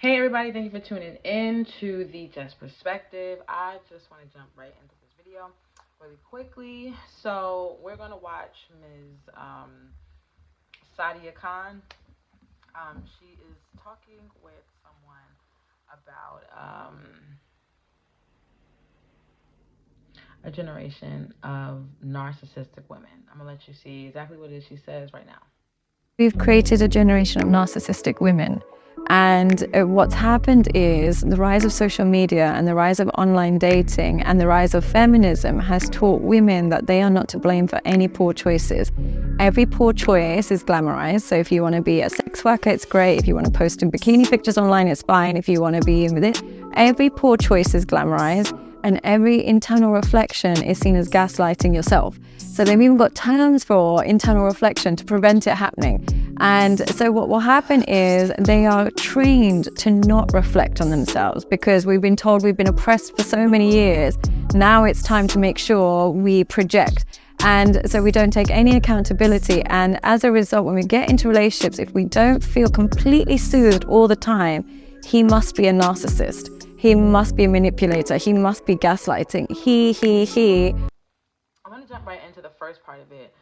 Hey everybody, thank you for tuning in to the Just Perspective. I just want to jump right into this video really quickly. So we're gonna watch Ms. Sadia Kahn. She is talking with someone about a generation of narcissistic women. I'm gonna let you see exactly what it is she says right now. We've created a generation of narcissistic women. And what's happened is the rise of social media and the rise of online dating and the rise of feminism has taught women that they are not to blame for any poor choices. Every poor choice is glamorized. So if you want to be a sex worker, it's great. If you want to post in bikini pictures online, it's fine. If you want to be with it, every poor choice is glamorized. And every internal reflection is seen as gaslighting yourself. So they've even got terms for internal reflection to prevent it happening. And so what will happen is they are trained to not reflect on themselves because we've been told we've been oppressed for so many years. Now it's time to make sure we project. And so we don't take any accountability. And as a result, when we get into relationships, if we don't feel completely soothed all the time, he must be a narcissist. He must be a manipulator. He must be gaslighting. He. I'm gonna jump right into the first part of it.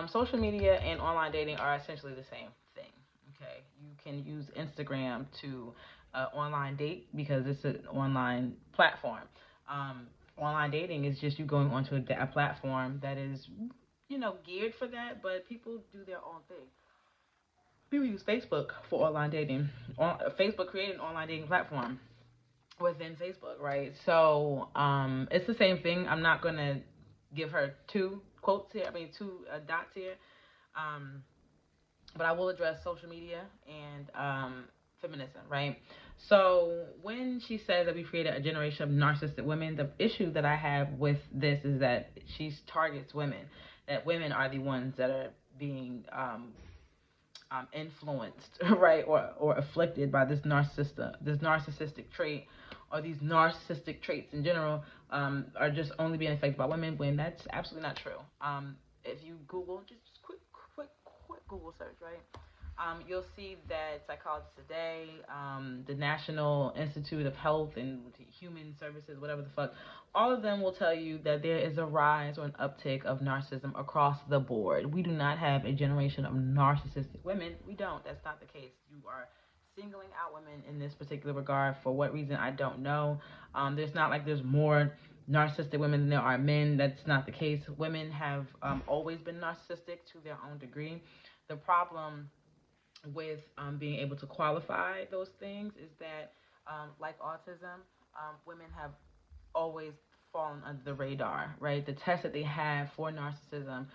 Social media and online dating are essentially the same thing. Okay, you can use Instagram to online date because it's an online platform. Online dating is just you going onto a platform that is, geared for that, but people do their own thing. People use Facebook for online dating. Facebook created an online dating platform within Facebook, right? So it's the same thing. I'm not gonna give her two quotes here. I mean, two dots here. Um, but I will address social media and feminism, right? So when she says that we created a generation of narcissistic women, the issue that I have with this is that she targets women. That women are the ones that are being influenced, right, or afflicted by this narcissistic trait, or these narcissistic traits in general, are just only being affected by women when that's absolutely not true. If you Google, just quick Google search, right? You'll see that Psychologists Today, the National Institute of Health and Human Services, whatever the fuck, all of them will tell you that there is a rise or an uptick of narcissism across the board. We do not have a generation of narcissistic women. We don't. That's not the case. You are singling out women in this particular regard. For what reason, I don't know. There's not like there's more narcissistic women than there are men. That's not the case. Women have always been narcissistic to their own degree. The problem with being able to qualify those things is that, like autism, women have always fallen under the radar, right? The test that they have for narcissism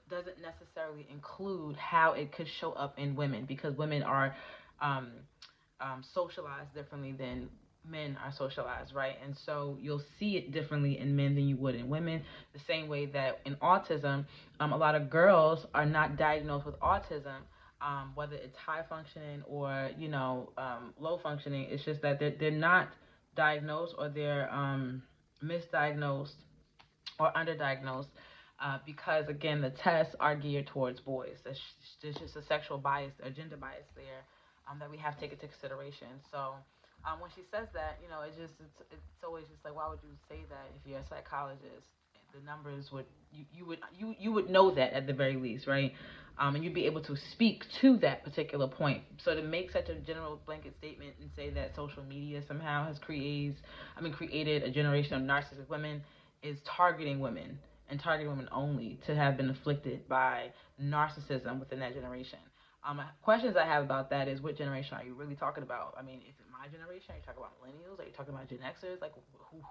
doesn't necessarily include how it could show up in women because women are um, socialized differently than men are socialized, right? And so you'll see it differently in men than you would in women. The same way that in autism, a lot of girls are not diagnosed with autism, whether it's high functioning or low functioning. It's just that they're not diagnosed, or they're misdiagnosed or underdiagnosed, because again the tests are geared towards boys. There's just a sexual bias, a gender bias there, that we have to take into consideration. So when she says that, it's always just like, why would you say that if you're a psychologist? The numbers would you would know that at the very least, right? And you'd be able to speak to that particular point. So to make such a general blanket statement and say that social media somehow has created a generation of narcissistic women is targeting women, and targeting women only, to have been afflicted by narcissism within that generation. Questions I have about that is, what generation are you really talking about? I mean, is it my generation? Are you talking about millennials? Are you talking about Gen Xers? Like,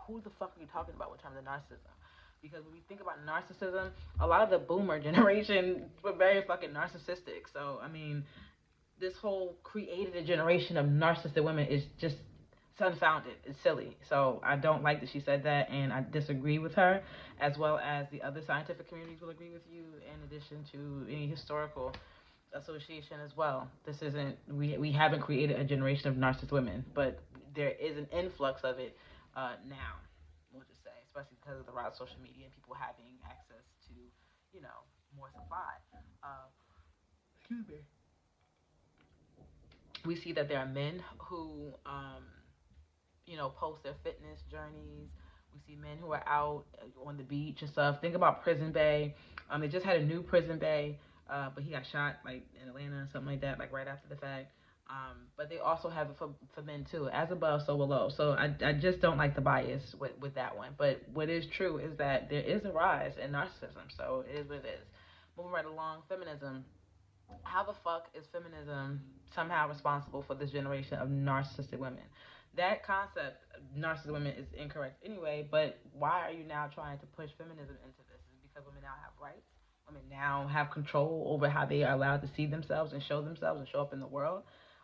who the fuck are you talking about with terms of narcissism? Because when we think about narcissism, a lot of the boomer generation were very fucking narcissistic. So, I mean, this whole created a generation of narcissistic women is just unfounded. It's silly. So I don't like that she said that, and I disagree with her, as well as the other scientific communities will agree with you, in addition to any historical association as well. This isn't we haven't created a generation of narcissist women, but there is an influx of it now. We'll just say, especially because of the rise of social media and people having access to, more supply. Uh, Excuse me. We see that there are men who post their fitness journeys. We see men who are out on the beach and stuff. Think about Prison Bay. They just had a new Prison Bay, but he got shot like in Atlanta, something like that, like right after the fact. But they also have it for men too, as above, so below. So I just don't like the bias with that one. But what is true is that there is a rise in narcissism. So it is what it is. Moving right along, feminism. How the fuck is feminism somehow responsible for this generation of narcissistic women? That concept of narcissistic women is incorrect anyway, but why are you now trying to push feminism into this? Is it because women now have rights? Women now have control over how they are allowed to see themselves and show up in the world.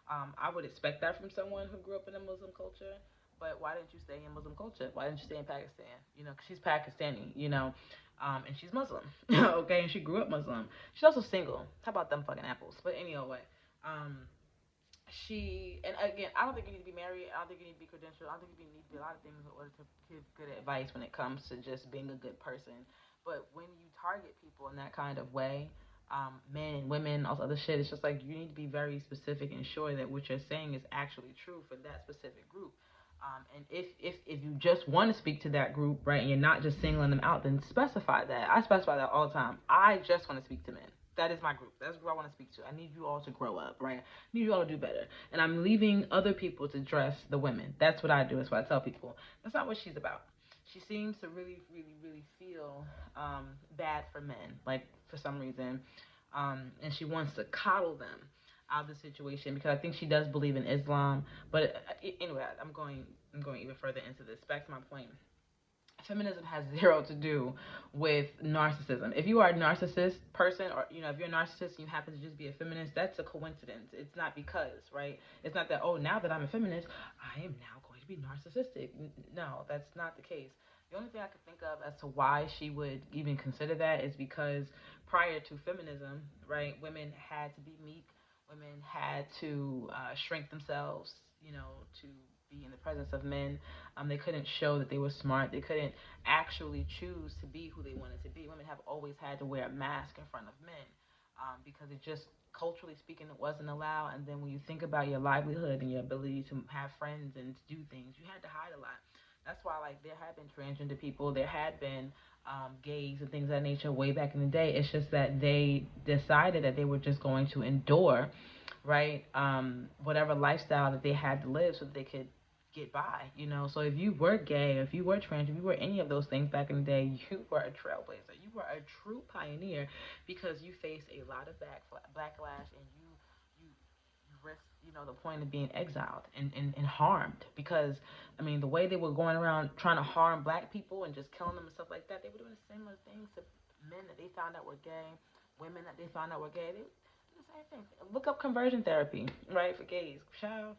I would expect that from someone who grew up in a Muslim culture. But why didn't you stay in Muslim culture? Why didn't you stay in Pakistan? 'Cause she's Pakistani, and she's Muslim, okay, and she grew up Muslim. She's also single. How about them fucking apples? But anyway, um, and again, I don't think you need to be married. I don't think you need to be credentialed. I don't think you need to be a lot of things in order to give good advice when it comes to just being a good person. But when you target people in that kind of way, men and women, all this other shit, it's just like you need to be very specific and sure that what you're saying is actually true for that specific group. And if you just want to speak to that group, right, and you're not just singling them out, then specify that. I specify that all the time. I just want to speak to men. That is my group. That's who I want to speak to. I need you all to grow up, right? I need you all to do better. And I'm leaving other people to dress the women. That's what I do. That's what I tell people. That's not what she's about. She seems to really, really, really feel bad for men, like for some reason, and she wants to coddle them out of the situation because I think she does believe in Islam. But anyway, I'm going even further into this. Back to my point. Feminism has zero to do with narcissism. If you are a narcissist person, or if you're a narcissist and you happen to just be a feminist, that's a coincidence. It's not because, right? It's not that, oh, now that I'm a feminist, I am now going to be narcissistic. No, that's not the case. The only thing I could think of as to why she would even consider that is because prior to feminism, right, women had to be meek. Women had to shrink themselves, to be in the presence of men. They couldn't show that they were smart. They couldn't actually choose to be who they wanted to be. Women have always had to wear a mask in front of men, because it just, culturally speaking, it wasn't allowed. And then when you think about your livelihood and your ability to have friends and to do things, you had to hide a lot. That's why, like, there had been transgender people, there had been gays and things of that nature way back in the day. It's just that they decided that they were just going to endure, right? Whatever lifestyle that they had to live so that they could get by. So if you were gay, if you were trans, if you were any of those things back in the day, you were a trailblazer. You were a true pioneer because you faced a lot of backlash, and you risked, the point of being exiled and harmed. Because I mean, the way they were going around trying to harm black people and just killing them and stuff like that, they were doing similar things to men that they found out were gay, women that they found out were gay. They do the same thing. Look up conversion therapy, right, for gays. Child,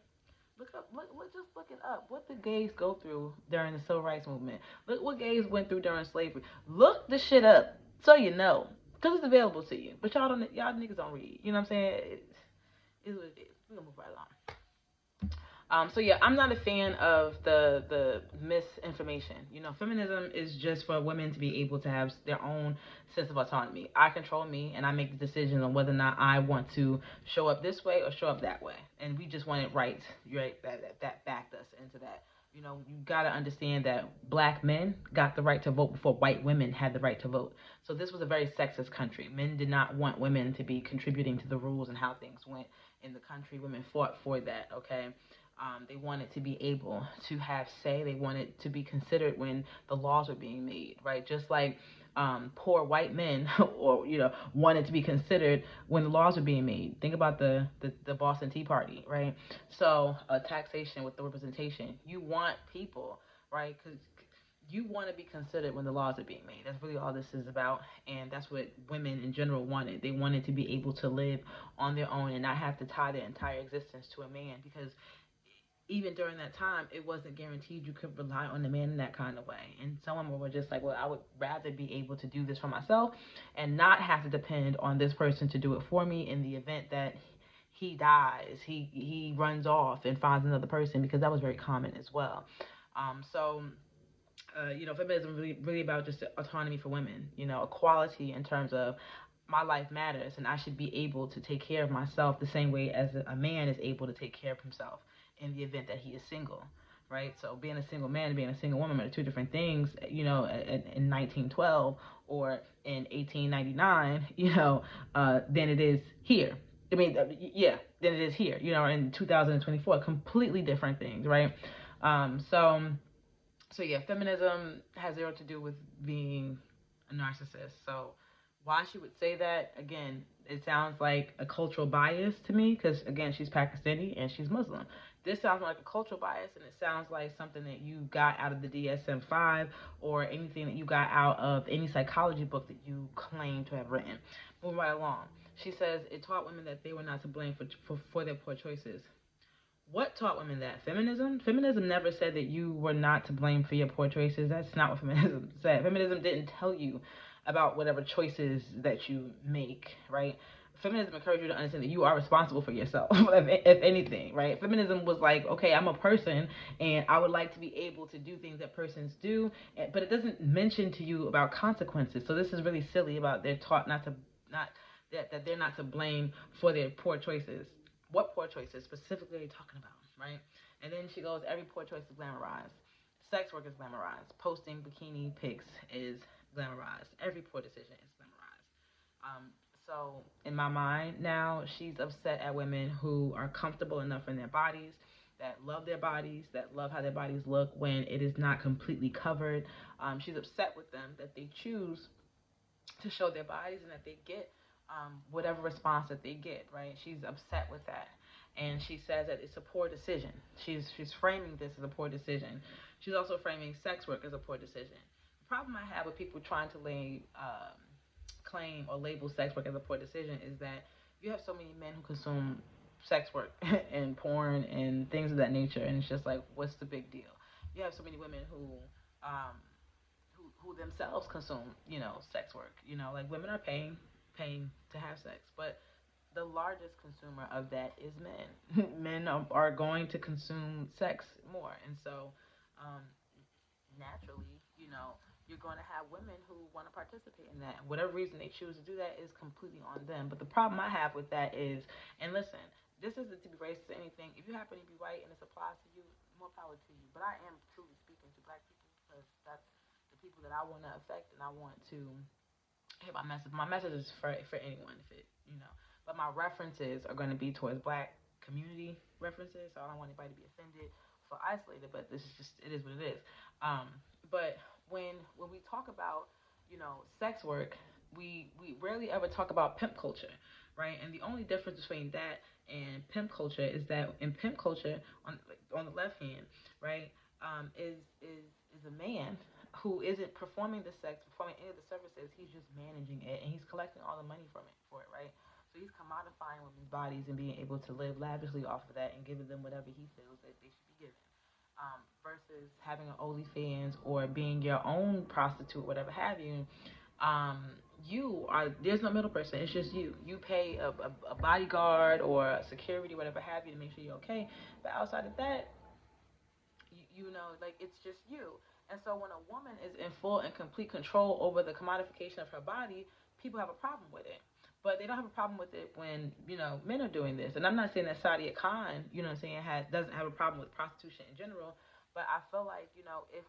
just look it up. What did gays go through during the civil rights movement? Look what gays went through during slavery. Look the shit up so you know, because it's available to you. But y'all niggas don't read. You know what I'm saying? It's what it is. We're gonna move right along. So yeah, I'm not a fan of the misinformation. Feminism is just for women to be able to have their own sense of autonomy. I control me, and I make the decisions on whether or not I want to show up this way or show up that way. And we just wanted rights, right? That backed us into that. You gotta understand that black men got the right to vote before white women had the right to vote. So this was a very sexist country. Men did not want women to be contributing to the rules and how things went in the country. Women fought for that. Okay. They wanted to be able to have say. They wanted to be considered when the laws were being made, right? Just like poor white men, or wanted to be considered when the laws were being made. Think about the Boston Tea Party, right? So taxation with the representation. You want people, right? Because you want to be considered when the laws are being made. That's really all this is about, and that's what women in general wanted. They wanted to be able to live on their own and not have to tie their entire existence to a man, because even during that time, it wasn't guaranteed you could rely on the man in that kind of way. And some women were just like, well, I would rather be able to do this for myself and not have to depend on this person to do it for me in the event that he dies, he runs off and finds another person, because that was very common as well. Feminism really, really about just autonomy for women, equality in terms of my life matters, and I should be able to take care of myself the same way as a man is able to take care of himself in the event that he is single, right? So being a single man and being a single woman are two different things, in 1912 or in 1899, than it is here. I mean, yeah, than it is here, in 2024, completely different things, right? Um, so, so yeah, feminism has zero to do with being a narcissist. So why she would say that, again, it sounds like a cultural bias to me, because again, she's Pakistani and she's Muslim. This sounds like a cultural bias, and it sounds like something that you got out of the DSM-5 or anything that you got out of any psychology book that you claim to have written. Moving right along, she says it taught women that they were not to blame for their poor choices. What taught women that? Feminism? Feminism never said that you were not to blame for your poor choices. That's not what feminism said. Feminism didn't tell you about whatever choices that you make, right? Feminism encouraged you to understand that you are responsible for yourself, if anything, right? Feminism was like, okay, I'm a person and I would like to be able to do things that persons do, but it doesn't mention to you about consequences. So this is really silly about they're taught not that they're not to blame for their poor choices. What poor choices specifically are you talking about, right? And then she goes, every poor choice is glamorized. Sex work is glamorized. Posting bikini pics is glamorized. Every poor decision is glamorized. So in my mind now, she's upset at women who are comfortable enough in their bodies, that love their bodies, that love how their bodies look when it is not completely covered. She's upset with them that they choose to show their bodies and that they get whatever response that they get, right? She's upset with that. And she says that it's a poor decision. She's framing this as a poor decision. She's also framing sex work as a poor decision. The problem I have with people trying to claim or label sex work as a poor decision is that you have so many men who consume sex work and porn and things of that nature, and it's just like, what's the big deal? You have so many women um, who themselves consume, sex work. Like women are paying to have sex, but the largest consumer of that is men. Men are going to consume sex more, and so um, naturally, you're going to have women who want to participate in that. Whatever reason they choose to do that is completely on them. But the problem I have with that is, and listen, this isn't to be racist or anything. If you happen to be white and this applies to you, more power to you. But I am truly speaking to black people because that's the people that I want to affect, and I want to hear my message. My message is for anyone, if it, But my references are going to be towards black community references, so I don't want anybody to be offended for isolated. But this is just, it is what it is. But when we talk about sex work, we rarely ever talk about pimp culture, right? And the only difference between that and pimp culture is that in pimp culture, on the left hand, right, is a man who isn't performing the sex, performing any of the services. He's just managing it, and he's collecting all the money for it, right? So he's commodifying women's bodies and being able to live lavishly off of that and giving them whatever he feels that they should be given. Versus having an OnlyFans or being your own prostitute, whatever have you. Um, there's no middle person. It's just you. You pay a bodyguard or a security, whatever have you, to make sure you're okay. But outside of that, like it's just you. And so when a woman is in full and complete control over the commodification of her body, people have a problem with it. But they don't have a problem with it when, men are doing this. And I'm not saying that Sadia Kahn, doesn't have a problem with prostitution in general. But I feel like, if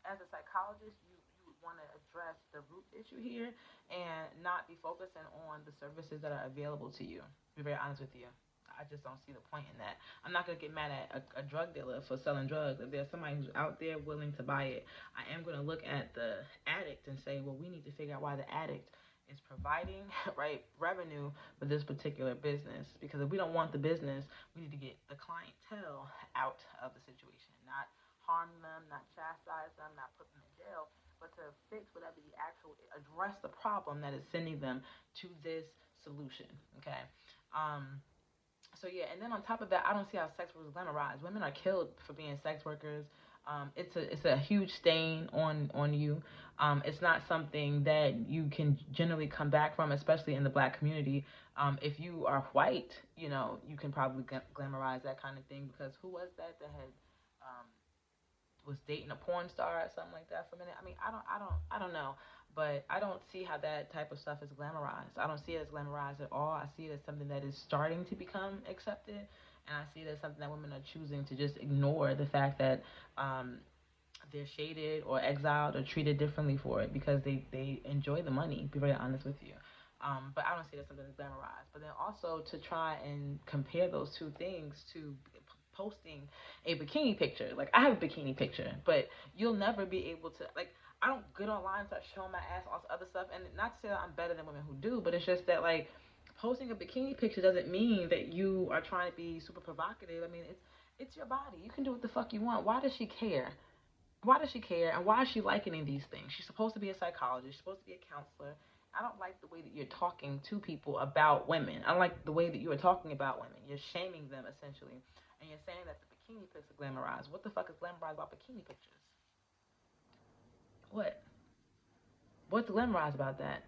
as a psychologist, you would want to address the root issue here and not be focusing on the services that are available to you. To be very honest with you. I just don't see the point in that. I'm not gonna get mad at a drug dealer for selling drugs. If there's somebody who's out there willing to buy it, I am gonna look at the addict and say, well, we need to figure out why the addict is providing right revenue for this particular business. Because if we don't want the business, we need to get the clientele out of the situation, not harm them, not chastise them, not put them in jail, but to fix whatever the actual address the problem that is sending them to this solution. Okay. Um, so yeah, and then on top of that, I don't see how sex work is glamorized. Women are killed for being sex workers. It's a huge stain on you. It's not something that you can generally come back from, especially in the black community. If you are white, you can probably glamorize that kind of thing, because who was that had um, was dating a porn star or something like that for a minute. I mean, I don't know, but I don't see how that type of stuff is glamorized. I don't see it as glamorized at all. I see it as something that is starting to become accepted, and I see it as something that women are choosing to just ignore the fact that um, they're shaded or exiled or treated differently for it because they enjoy the money. Be very honest with you. But I don't see it as something that's glamorized. But then also to try and compare those two things to posting a bikini picture. Like I have a bikini picture, but you'll never be able to like. I don't get online and start showing my ass and all this other stuff. And not to say that I'm better than women who do, but it's just that like posting a bikini picture doesn't mean that you are trying to be super provocative. I mean, it's your body. You can do what the fuck you want. Why does she care? Why does she care, and why is she likening these things? She's supposed to be a psychologist. She's supposed to be a counselor. I don't like the way that you're talking to people about women. I don't like the way that you are talking about women. You're shaming them essentially, and you're saying that the bikini pics are glamorized. What the fuck is glamorized about bikini pictures? What? What's glamorized about that?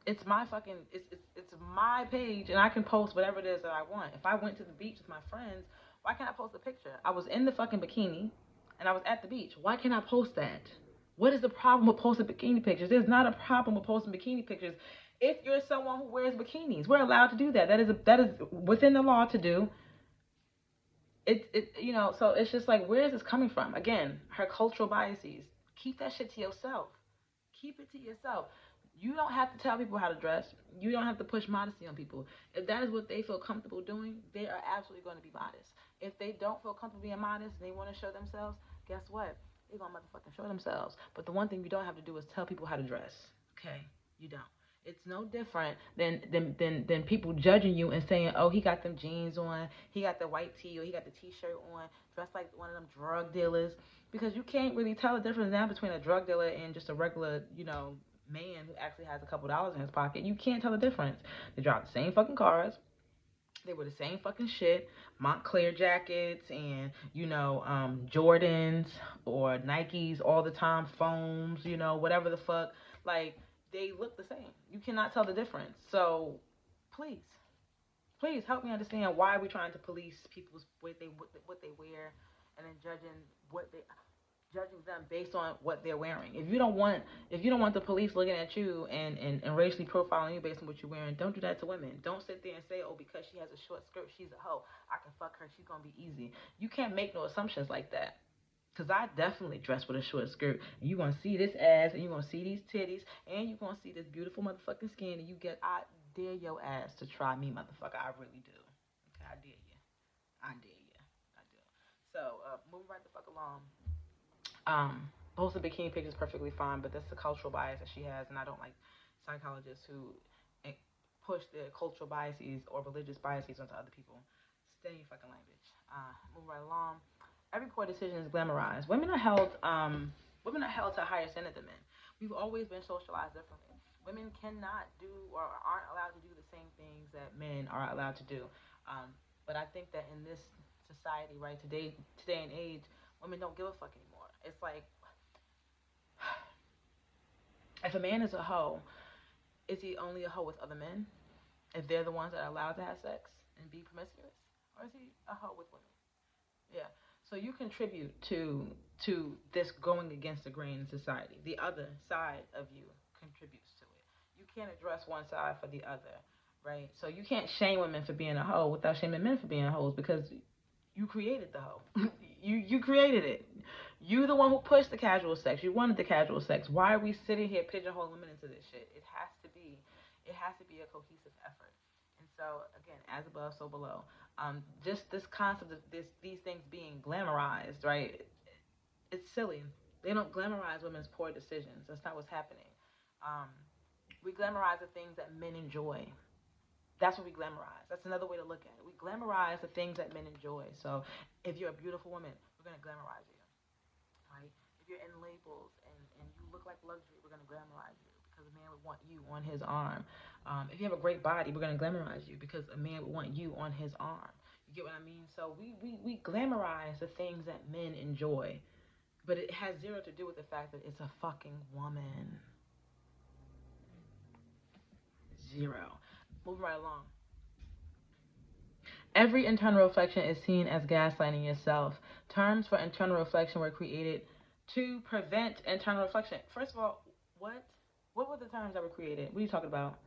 It's my fucking it's my page, and I can post whatever it is that I want. If I went to the beach with my friends, why can't I post a picture? I was in the fucking bikini and I was at the beach. Why can't I post that? What is the problem with posting bikini pictures? There's not a problem with posting bikini pictures if you're someone who wears bikinis. We're allowed to do that. That is within the law to do. So it's just like, where is this coming from? Again, her cultural biases. Keep that shit to yourself. Keep it to yourself. You don't have to tell people how to dress. You don't have to push modesty on people. If that is what they feel comfortable doing, they are absolutely going to be modest. If they don't feel comfortable being modest and they want to show themselves, guess what? They're going to motherfucking show themselves. But the one thing you don't have to do is tell people how to dress. Okay? You don't. It's no different than people judging you and saying, "Oh, he got them jeans on, he got the white tee, or he got the t-shirt on, dressed like one of them drug dealers." Because you can't really tell the difference now between a drug dealer and just a regular, man who actually has a couple dollars in his pocket. You can't tell the difference. They drive the same fucking cars. They wear the same fucking shit, Montclair jackets and Jordans or Nikes all the time, foams, whatever the fuck. Like they look the same. You cannot tell the difference. So please, please help me understand why we're trying to police people's what they wear, and then judging them based on what they're wearing. If you don't want the police looking at you and racially profiling you based on what you're wearing, don't do that to women. Don't sit there and say, "Oh, because she has a short skirt, she's a hoe. I can fuck her. She's gonna be easy." You can't make no assumptions like that. Cause I definitely dress with a short skirt, and you gonna see this ass, and you gonna see these titties, and you gonna see this beautiful motherfucking skin, and I dare your ass to try me, motherfucker. I really do. Okay, I dare you. I dare you. I do. So, moving right the fuck along. Posting bikini pictures is perfectly fine, but that's the cultural bias that she has, and I don't like psychologists who eh, push their cultural biases or religious biases onto other people. Stay in your fucking language. Move right along. Every poor decision is glamorized. Women are held to a higher standard than men. We've always been socialized differently. Women cannot do or aren't allowed to do the same things that men are allowed to do. But I think that in this society, right, today and age, women don't give a fuck anymore. It's like, if a man is a hoe, is he only a hoe with other men? If they're the ones that are allowed to have sex and be promiscuous, or is he a hoe with women? Yeah. So you contribute to this going against the grain in society. The other side of you contributes to it. You can't address one side for the other, right? So you can't shame women for being a hoe without shaming men for being hoes, because you created the hoe. you created it. You the one who pushed the casual sex. You wanted the casual sex. Why are we sitting here pigeonholing women into this shit? It has to be a cohesive effort. And so again, as above, so below. Just this concept of these things being glamorized, right? It's silly. They don't glamorize women's poor decisions. That's not what's happening. Um, we glamorize the things that men enjoy. That's what we glamorize. That's another way to look at it. We glamorize the things that men enjoy. So if you're a beautiful woman, we're gonna glamorize you, right? If you're in labels and you look like luxury, we're gonna glamorize you because a man would want you on his arm. If you have a great body, we're gonna glamorize you because a man would want you on his arm. You get what I mean? So we glamorize the things that men enjoy, but it has zero to do with the fact that it's a fucking woman. Zero. Moving right along. Every internal reflection is seen as gaslighting yourself. Terms for internal reflection were created to prevent internal reflection. First of all, what? What were the terms that were created? What are you talking about?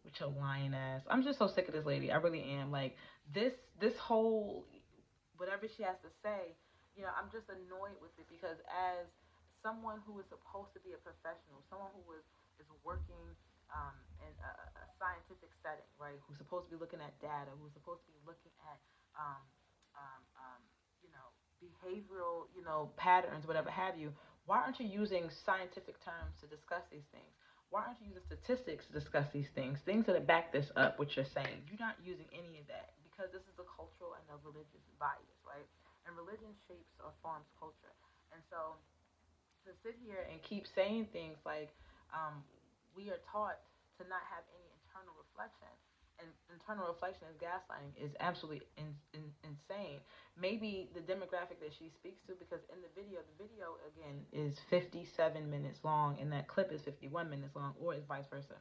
With your lying ass. I'm just so sick of this lady. I really am. Like this whole whatever she has to say, I'm just annoyed with it because as someone who is supposed to be a professional, someone who is working in a scientific setting, right? Who's supposed to be looking at data, who's supposed to be looking at um, um, um, you know, behavioral, patterns, whatever have you. Why aren't you using scientific terms to discuss these things? Why aren't you using statistics to discuss these things that back this up, what you're saying? You're not using any of that because this is a cultural and a religious bias, right? And religion shapes or forms culture. And so to sit here and keep saying things like we are taught to not have any internal reflection, and internal reflection is gaslighting is absolutely insane. Maybe the demographic that she speaks to, because in the video again is 57 minutes long, and that clip is 51 minutes long, or is vice versa.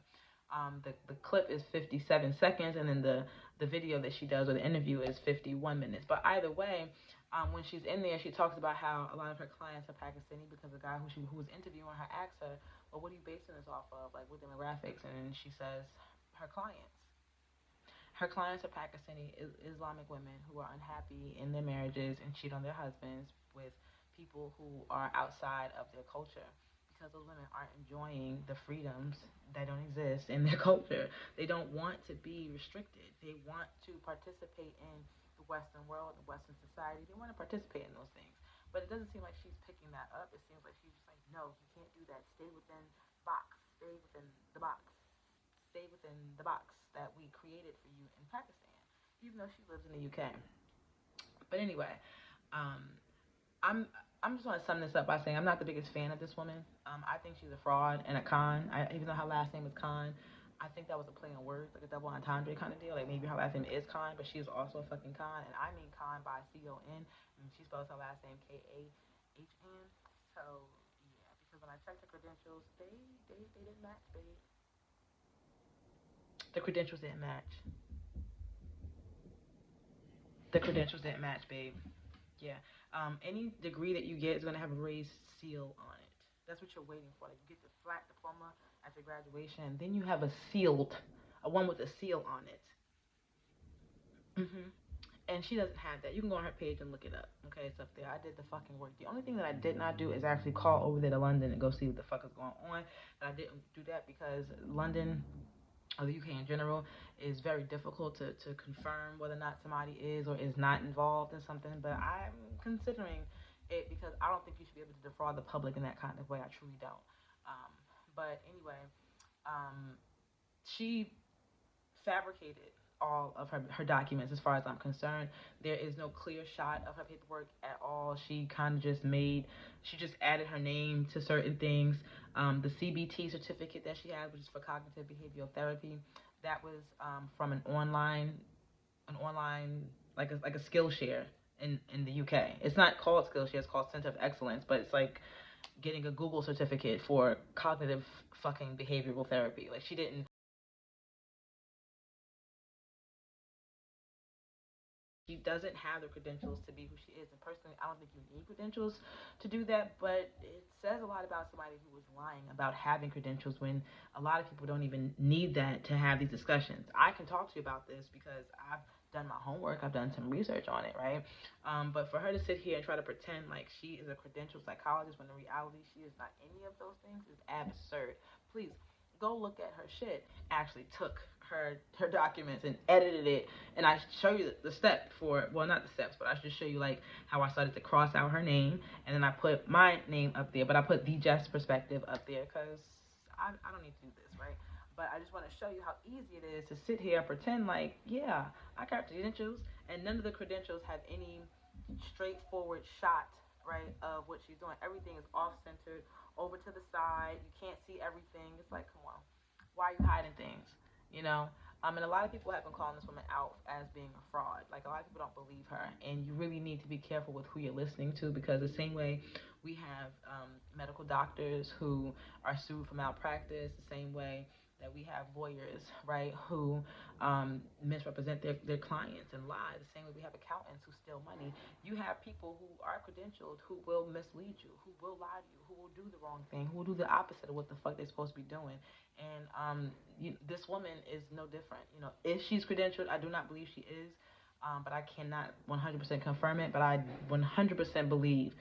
The clip is 57 seconds, and then the video that she does or the interview is 51 minutes. But either way, when she's in there, she talks about how a lot of her clients are Pakistani because the guy who was interviewing her asked her, "Well, what are you basing this off of? Like, what demographics?" And she says, "Her clients." Her clients are Pakistani Islamic women who are unhappy in their marriages and cheat on their husbands with people who are outside of their culture because those women aren't enjoying the freedoms that don't exist in their culture. They don't want to be restricted. They want to participate in the Western world, the Western society. They want to participate in those things. But it doesn't seem like she's picking that up. It seems like she's just like, no, you can't do that. Stay within box. Stay within the box. Stay within the box that we created for you in Pakistan, even though she lives in the UK. But anyway, um, I'm I'm just want to sum this up by saying I'm not the biggest fan of this woman. I think she's a fraud and a con. Even though her last name is Kahn, I think that was a play on words, like a double entendre kind of deal. Like maybe her last name is Kahn, but she is also a fucking con, and I mean Kahn by Con. And she spells her last name Kahn. So yeah, because when I checked the credentials, they didn't match, babe. The credentials didn't match. The credentials didn't match, babe. Yeah. Any degree that you get is going to have a raised seal on it. That's what you're waiting for. Like you get the flat diploma after graduation, then you have a sealed, a one with a seal on it. And she doesn't have that. You can go on her page and look it up. Okay, it's up there. I did the fucking work. The only thing that I did not do is actually call over there to London and go see what the fuck is going on. But I didn't do that because London or the UK in general is very difficult to confirm whether or not somebody is or is not involved in something. But I'm considering it because I don't think you should be able to defraud the public in that kind of way. I truly don't. Um, but anyway, um, she fabricated all of her documents as far as I'm concerned. There is no clear shot of her paperwork at all. She kind of just she just added her name to certain things. The CBT certificate that she had, which is for cognitive behavioral therapy, that was from an online, like a Skillshare in the UK. It's not called Skillshare, it's called Center of Excellence, but it's like getting a Google certificate for cognitive fucking behavioral therapy. Like she doesn't have the credentials to be who she is. And personally, I don't think you need credentials to do that, but it says a lot about somebody who is lying about having credentials when a lot of people don't even need that to have these discussions. I can talk to you about this because I've done my homework, I've done some research on it, right? But for her to sit here and try to pretend like she is a credentialed psychologist when in reality she is not any of those things is absurd. Please go look at her shit. Actually took her documents and edited it, and I show you the step for, well, not the steps, but I should show you like how I started to cross out her name, and then I put my name up there, but I put the Jess perspective up there because I don't need to do this, right? But I just want to show you how easy it is to sit here and pretend like, yeah, I got credentials, and none of the credentials have any straightforward shot, right, of what she's doing. Everything is off centered, over to the side. You can't see everything. It's like, come on, why are you hiding things? You know, and a lot of people have been calling this woman out as being a fraud. Like a lot of people don't believe her, and you really need to be careful with who you're listening to because the same way we have medical doctors who are sued for malpractice, the same way that we have lawyers, right, who misrepresent their clients and lie. The same way we have accountants who steal money. You have people who are credentialed who will mislead you, who will lie to you, who will do the wrong thing, who will do the opposite of what the fuck they're supposed to be doing. And this woman is no different. If she's credentialed, I do not believe she is. But I cannot 100% confirm it. But I 100% believe,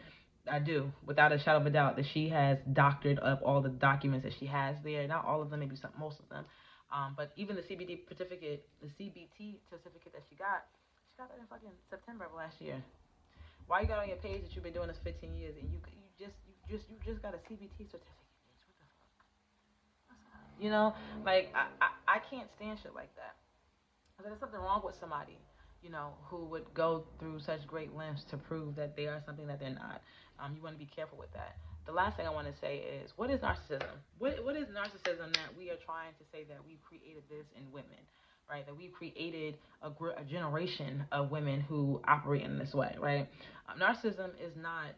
I do, without a shadow of a doubt, that she has doctored up all the documents that she has there. Not all of them, maybe most of them. But even the CBT certificate that she got that in fucking September of last year. Why you got on your page that you've been doing this 15 years and you just got a CBT certificate, bitch? What the fuck? Like I can't stand shit like that. There's something wrong with somebody, who would go through such great lengths to prove that they are something that they're not. You want to be careful with that. The last thing I want to say is, what is narcissism? What is narcissism that we are trying to say that we've created this in women, right? That we've created a generation of women who operate in this way, right? Narcissism is not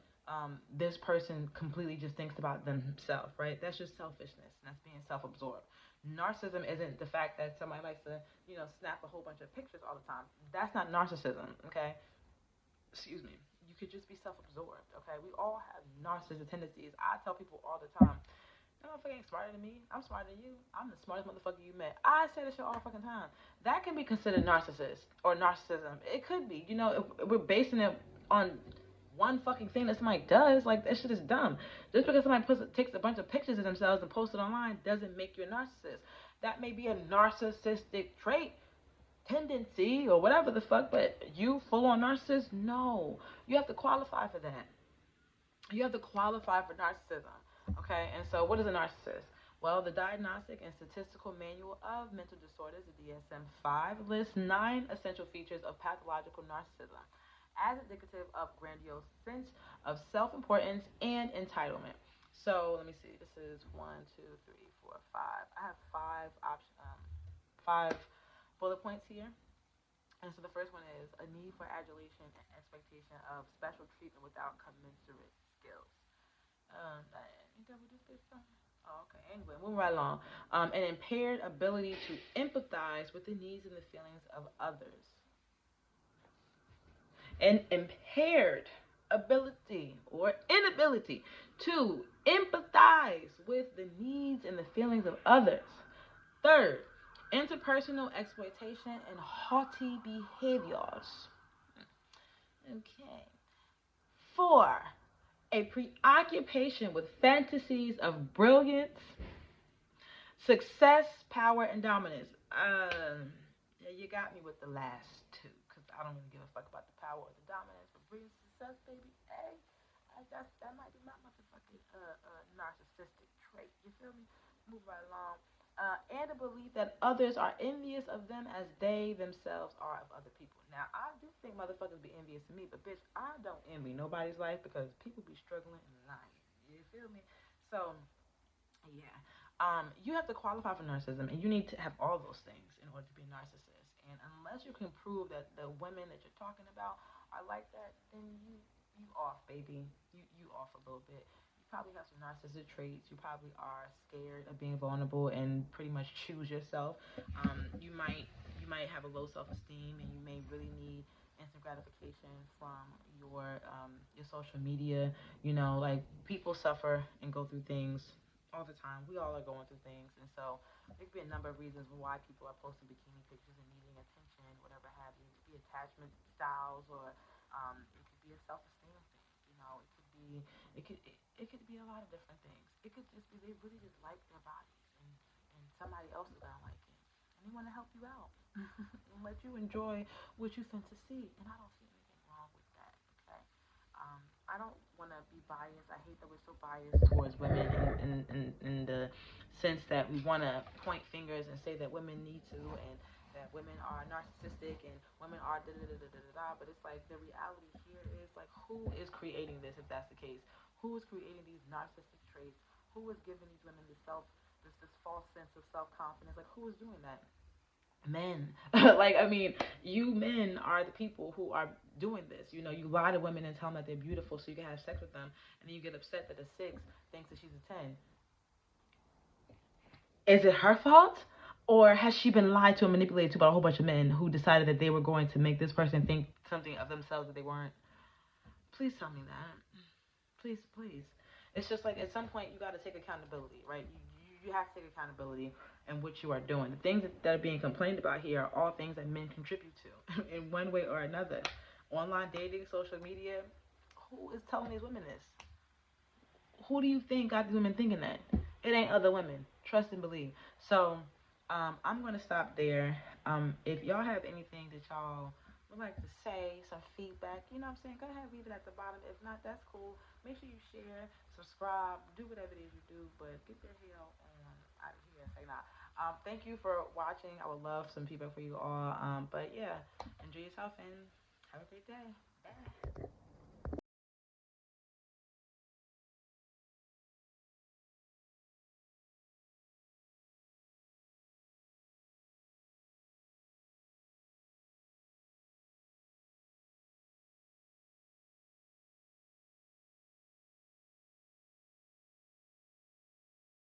this person completely just thinks about themselves, right? That's just selfishness. That's being self-absorbed. Narcissism isn't the fact that somebody likes to, snap a whole bunch of pictures all the time. That's not narcissism, okay? Excuse me. You could just be self-absorbed, okay? We all have narcissistic tendencies. I tell people all the time, that motherfucker ain't smarter than me. I'm smarter than you. I'm the smartest motherfucker you met. I say this shit all the fucking time. That can be considered narcissist or narcissism. It could be. If we're basing it on one fucking thing that somebody does, like, that shit is dumb. Just because somebody takes a bunch of pictures of themselves and posts it online doesn't make you a narcissist. That may be a narcissistic trait, tendency, or whatever the fuck, but you full on narcissist? No. You have to qualify for that. You have to qualify for narcissism. Okay, and so what is a narcissist? Well, the Diagnostic and Statistical Manual of Mental Disorders, the DSM 5, lists 9 essential features of pathological narcissism as indicative of grandiose sense of self importance and entitlement. So let me see. This is one, two, three, four, five. I have five bullet points here. And so the first one is a need for adulation and expectation of special treatment without commensurate skills. Ain't that what this is? Oh, okay. Anyway, moving right along. An impaired ability to empathize with the needs and the feelings of others. An impaired ability or inability to empathize with the needs and the feelings of others. Third, interpersonal exploitation and haughty behaviors. Okay. Four, a preoccupation with fantasies of brilliance, success, power, and dominance. Yeah, you got me with the last two, because I don't really give a fuck about the power or the dominance, but brilliance, success, baby, hey, that might be my motherfucking narcissistic trait. You feel me? Move right along. And a belief that others are envious of them as they themselves are of other people. Now, I do think motherfuckers be envious of me, but bitch, I don't envy nobody's life because people be struggling in life. You feel me? So, yeah. You have to qualify for narcissism, and you need to have all those things in order to be a narcissist. And unless you can prove that the women that you're talking about are like that, then you off, baby. You off a little bit. You probably have some narcissistic traits. You probably are scared of being vulnerable and pretty much choose yourself. You might have a low self-esteem, and you may really need instant gratification from your social media. Like, people suffer and go through things all the time. We all are going through things, and so there could be a number of reasons why people are posting bikini pictures and needing attention, whatever have you. It could be attachment styles, or it could be a self-esteem thing. It could be a lot of different things. It could just be they really just like their bodies, and somebody else is gonna like it, and they want to help you out and let you enjoy what you think to see. And I don't see anything wrong with that. Okay. I don't want to be biased. I hate that we're so biased towards women in the sense that we want to point fingers and say that women need to, and that women are narcissistic and women are da da da da da da. But it's like the reality here is, like, who is creating this? If that's the case, who is creating these narcissistic traits? Who is giving these women this false sense of self confidence? Like, who is doing that? Men. Like, I mean, you men are the people who are doing this. You lie to women and tell them that they're beautiful so you can have sex with them, and then you get upset that a 6 thinks that she's a 10. Is it her fault? Or has she been lied to and manipulated to by a whole bunch of men who decided that they were going to make this person think something of themselves that they weren't? Please tell me that. Please, please. It's just like at some point you got to take accountability, right? You have to take accountability in what you are doing. The things that are being complained about here are all things that men contribute to in one way or another. Online dating, social media. Who is telling these women this? Who do you think got these women thinking that? It ain't other women. Trust and believe. So, I'm gonna stop there. If y'all have anything that y'all would like to say, some feedback, you know what I'm saying? Go ahead, leave it at the bottom. If not, that's cool. Make sure you share, subscribe, do whatever it is you do, but get your hell on out of here. Say not. Thank you for watching. I would love some feedback for you all. But yeah, enjoy yourself and have a great day. Bye.